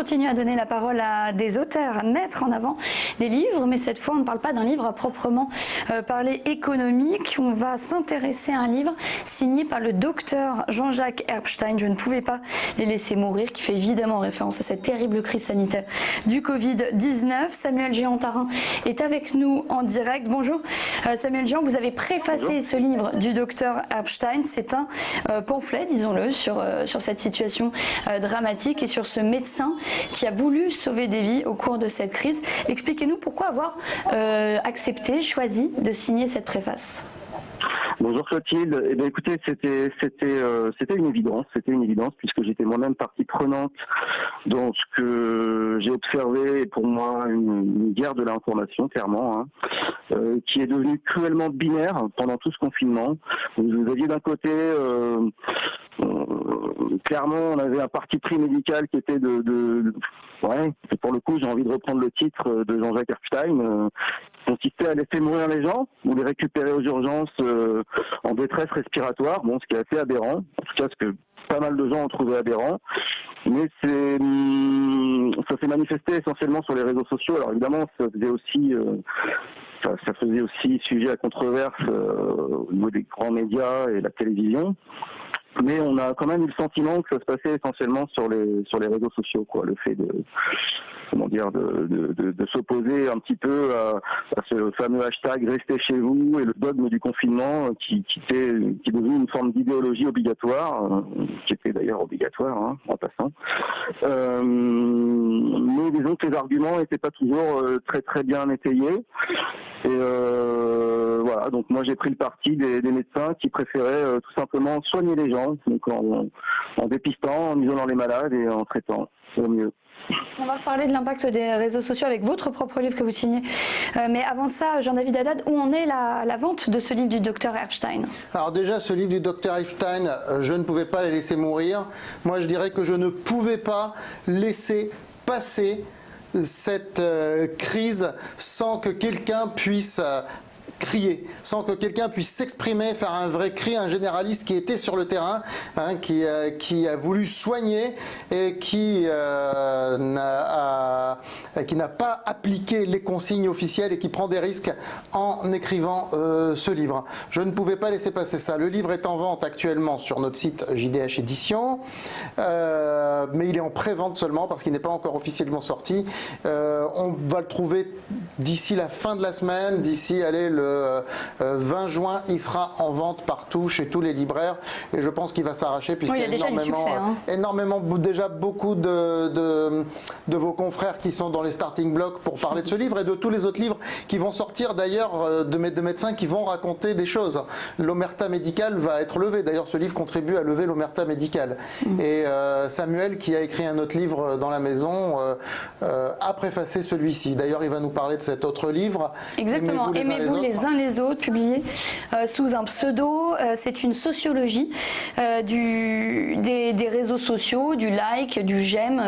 continue à donner la parole à des auteurs, à mettre en avant des livres, mais cette fois on ne parle pas d'un livre à proprement parler économique. On va s'intéresser à un livre signé par le docteur Jean-Jacques Herbstein, Je ne pouvais pas les laisser mourir, qui fait évidemment référence à cette terrible crise sanitaire du Covid-19. Samuel Géant-Tarin est avec nous en direct. Bonjour Samuel Géant, vous avez préfacé ce livre du docteur Herbstein. C'est un pamphlet, disons-le, sur cette situation dramatique et sur ce médecin qui a voulu sauver des vies au cours de cette crise. Expliquez-nous pourquoi avoir accepté, choisi de signer cette préface. Bonjour Clotilde. Eh bien, écoutez, c'était une évidence. C'était une évidence puisque j'étais moi-même partie prenante dans ce que j'ai observé, pour moi, une guerre de l'information, clairement, qui est devenue cruellement binaire pendant tout ce confinement. Vous aviez d'un côté, clairement, on avait un parti pris médical qui était ouais, pour le coup, j'ai envie de reprendre le titre de Jean-Jacques Herbstein, consistait à laisser mourir les gens ou les récupérer aux urgences en détresse respiratoire, ce qui est assez aberrant, en tout cas ce que pas mal de gens ont trouvé aberrant, mais ça s'est manifesté essentiellement sur les réseaux sociaux. Alors évidemment, ça faisait aussi sujet à controverse au niveau des grands médias et la télévision. Mais on a quand même eu le sentiment que ça se passait essentiellement sur les réseaux sociaux, quoi. Le fait de s'opposer un petit peu à ce fameux hashtag restez chez vous et le dogme du confinement qui est devenu une forme d'idéologie obligatoire, qui était d'ailleurs obligatoire, en passant. Mais disons que les arguments n'étaient pas toujours très très bien étayés. Et voilà, donc moi j'ai pris le parti des médecins qui préféraient tout simplement soigner les gens, donc en dépistant, en isolant les malades et en traitant au mieux. On va parler de l'impact des réseaux sociaux avec votre propre livre que vous signez. Mais avant ça, Jean-David Haddad, où en est la vente de ce livre du docteur Herbstein? Alors déjà, ce livre du docteur Herbstein, je ne pouvais pas les laisser mourir. Moi, je dirais que je ne pouvais pas laisser passer cette crise sans que quelqu'un puisse crier, sans que quelqu'un puisse s'exprimer, faire un vrai cri, un généraliste qui était sur le terrain, qui a voulu soigner et qui n'a pas appliqué les consignes officielles et qui prend des risques en écrivant ce livre. Je ne pouvais pas laisser passer ça. Le livre est en vente actuellement sur notre site JDH Éditions, mais il est en pré-vente seulement parce qu'il n'est pas encore officiellement sorti. On va le trouver d'ici la fin de la semaine, d'ici, le 20 juin, il sera en vente partout, chez tous les libraires, et je pense qu'il va s'arracher puisqu'il y a énormément, déjà beaucoup de vos confrères qui sont dans les starting blocks pour parler de ce livre et de tous les autres livres qui vont sortir d'ailleurs de médecins qui vont raconter des choses. L'omerta médicale va être levée, d'ailleurs ce livre contribue à lever l'omerta médicale. Et Samuel, qui a écrit un autre livre dans la maison, a préfacé celui-ci. D'ailleurs il va nous parler de cet autre livre. Exactement, Aimez-vous les uns les autres, publié sous un pseudo. C'est une sociologie des réseaux sociaux, du like, du j'aime,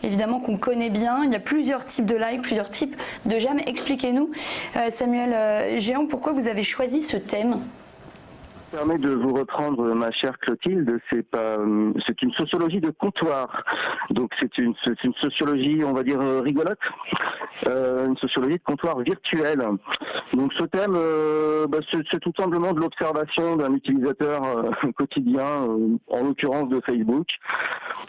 évidemment qu'on connaît bien. Il y a plusieurs types de likes, plusieurs types de j'aime. Expliquez-nous, Samuel Géant, pourquoi vous avez choisi ce thème? Permet de vous reprendre, ma chère Clotilde, c'est une sociologie de comptoir. Donc c'est une sociologie, on va dire, rigolote, une sociologie de comptoir virtuelle. Donc ce thème, c'est tout simplement de l'observation d'un utilisateur quotidien, en l'occurrence de Facebook,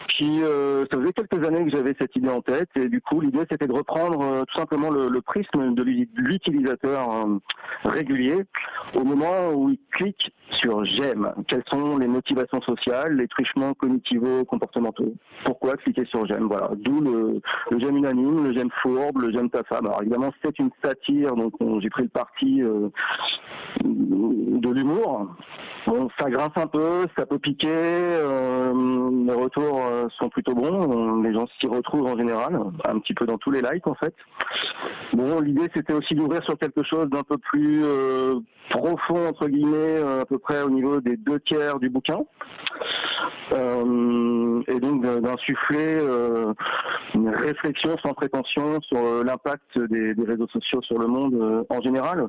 qui, ça faisait quelques années que j'avais cette idée en tête, et du coup l'idée c'était de reprendre tout simplement le prisme de l'utilisateur régulier au moment où il clique sur j'aime. Quelles sont les motivations sociales, les truchements cognitivo-comportementaux? Pourquoi cliquer sur j'aime? Voilà. D'où le j'aime unanime, le j'aime fourbe, le j'aime ta femme. Alors évidemment c'est une satire, donc j'ai pris le parti de l'humour. Bon, ça grince un peu, ça peut piquer, les retours sont plutôt bons, les gens s'y retrouvent en général, un petit peu dans tous les likes en fait. Bon, l'idée c'était aussi d'ouvrir sur quelque chose d'un peu plus profond entre guillemets, à peu près au niveau des 2/3 du bouquin, et donc d'insuffler une réflexion sans prétention sur l'impact des réseaux sociaux sur le monde en général.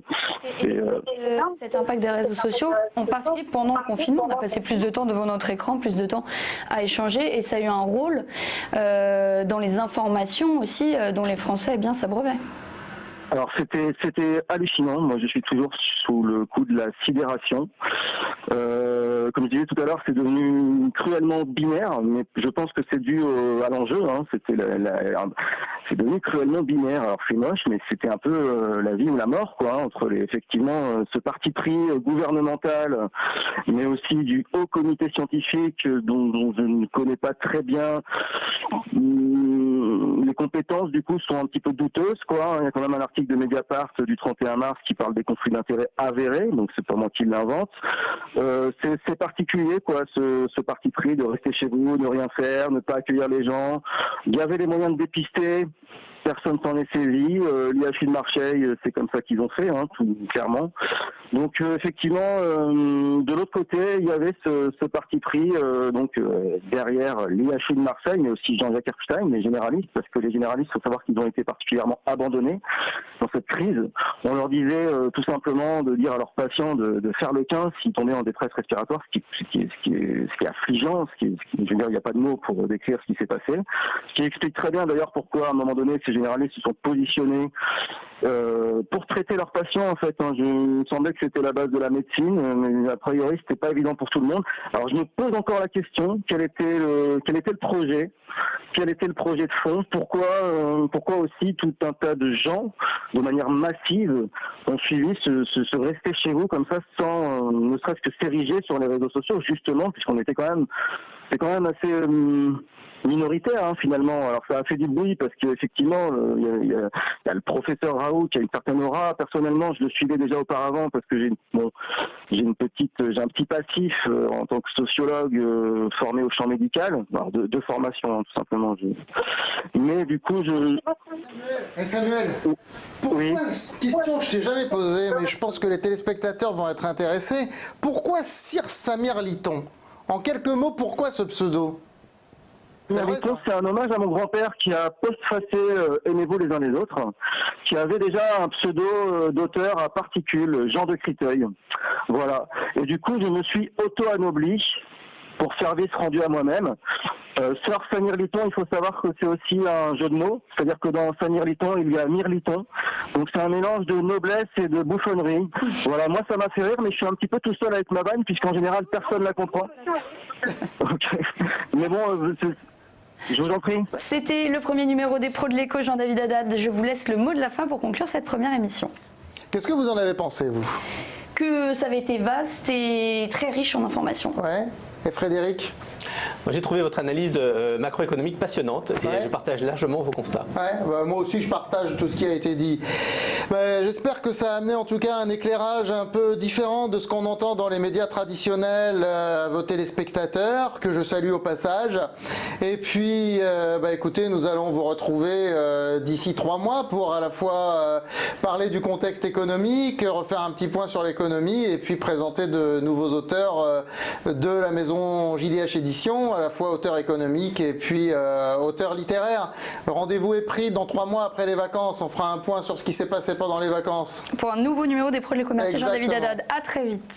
Cet impact des réseaux sociaux, en particulier pendant le confinement. On a passé plus de temps devant notre écran, plus de temps à échanger et ça a eu un rôle dans les informations aussi dont les Français s'abreuvaient. Alors c'était hallucinant. Moi je suis toujours sous le coup de la sidération. Comme je disais tout à l'heure, c'est devenu cruellement binaire, mais je pense que c'est dû à l'enjeu. Hein. C'est devenu cruellement binaire. Alors c'est moche, mais c'était un peu la vie ou la mort, quoi, entre effectivement ce parti pris gouvernemental, mais aussi du haut comité scientifique dont je ne connais pas très bien. Les compétences du coup sont un petit peu douteuses, quoi. Il y a quand même un article de Mediapart du 31 mars qui parle des conflits d'intérêts avérés, donc c'est pas moi qui l'invente. C'est particulier, quoi, ce parti pris de rester chez vous, ne rien faire, ne pas accueillir les gens. Il y avait les moyens de dépister. Personne s'en est saisi. L'IHU de Marseille, c'est comme ça qu'ils ont fait, hein, tout clairement. Donc effectivement, de l'autre côté, il y avait ce parti pris derrière l'IHU de Marseille, mais aussi Jean-Jacques Epstein, les généralistes, parce que les généralistes, il faut savoir qu'ils ont été particulièrement abandonnés dans cette crise. On leur disait tout simplement de dire à leurs patients de faire le 15 s'ils tombaient en détresse respiratoire, ce qui est affligeant, je veux dire, il n'y a pas de mots pour décrire ce qui s'est passé. Ce qui explique très bien d'ailleurs pourquoi à un moment donné ces généralistes se sont positionnés pour traiter leurs patients, en fait. Hein. Il me semblait que c'était la base de la médecine, mais a priori c'était pas évident pour tout le monde. Alors je me pose encore la question, quel était le projet, quel était le projet de fond, pourquoi aussi tout un tas de gens de manière massive ont suivi ce rester chez vous comme ça sans ne serait-ce que s'ériger sur les réseaux sociaux, justement, puisqu'on était quand même assez minoritaire, hein, finalement. Alors ça a fait du bruit parce qu'effectivement il y a le professeur Raoult qui a une certaine aura. Personnellement, je le suivais déjà auparavant parce que j'ai un petit passif en tant que sociologue formé au champ médical, alors de formation, hein, tout simplement. Mais du coup Samuel, pourquoi, oui. question que je t'ai jamais posée, mais je pense que les téléspectateurs vont être intéressés. Pourquoi Sir Samir Litton? En quelques mots, pourquoi ce pseudo? C'est un hommage à mon grand-père qui a postfacé Aimez-vous les uns les autres, qui avait déjà un pseudo d'auteur à particules, Jean de Criteuil. Voilà. Et du coup, je me suis auto-anobli pour service rendu à moi-même. Sir Samir Litton, il faut savoir que c'est aussi un jeu de mots, c'est-à-dire que dans Samir Litton, il y a Mirliton. Donc c'est un mélange de noblesse et de bouffonnerie. Voilà, moi ça m'a fait rire, mais je suis un petit peu tout seul avec ma vanne, puisqu'en général, personne ne la comprend. Okay. Mais bon, je vous en prie. C'était le premier numéro des Pros de l'écho, Jean-David Haddad. Je vous laisse le mot de la fin pour conclure cette première émission. Qu'est-ce que vous en avez pensé, vous? Que ça avait été vaste et très riche en informations. Ouais. Et Frédéric? Moi, j'ai trouvé votre analyse macroéconomique passionnante et je partage largement vos constats. Ouais, bah, moi aussi, je partage tout ce qui a été dit. Bah, j'espère que ça a amené en tout cas un éclairage un peu différent de ce qu'on entend dans les médias traditionnels à vos téléspectateurs, que je salue au passage. Et puis, écoutez, nous allons vous retrouver d'ici 3 mois pour à la fois parler du contexte économique, refaire un petit point sur l'économie et puis présenter de nouveaux auteurs de la maison JDH Édition, à la fois auteur économique et puis auteur littéraire. Le rendez-vous est pris dans 3 mois après les vacances. On fera un point sur ce qui s'est passé pendant les vacances. Pour un nouveau numéro des Pros de l'écho. Merci Jean-David Exactement. Haddad. À très vite.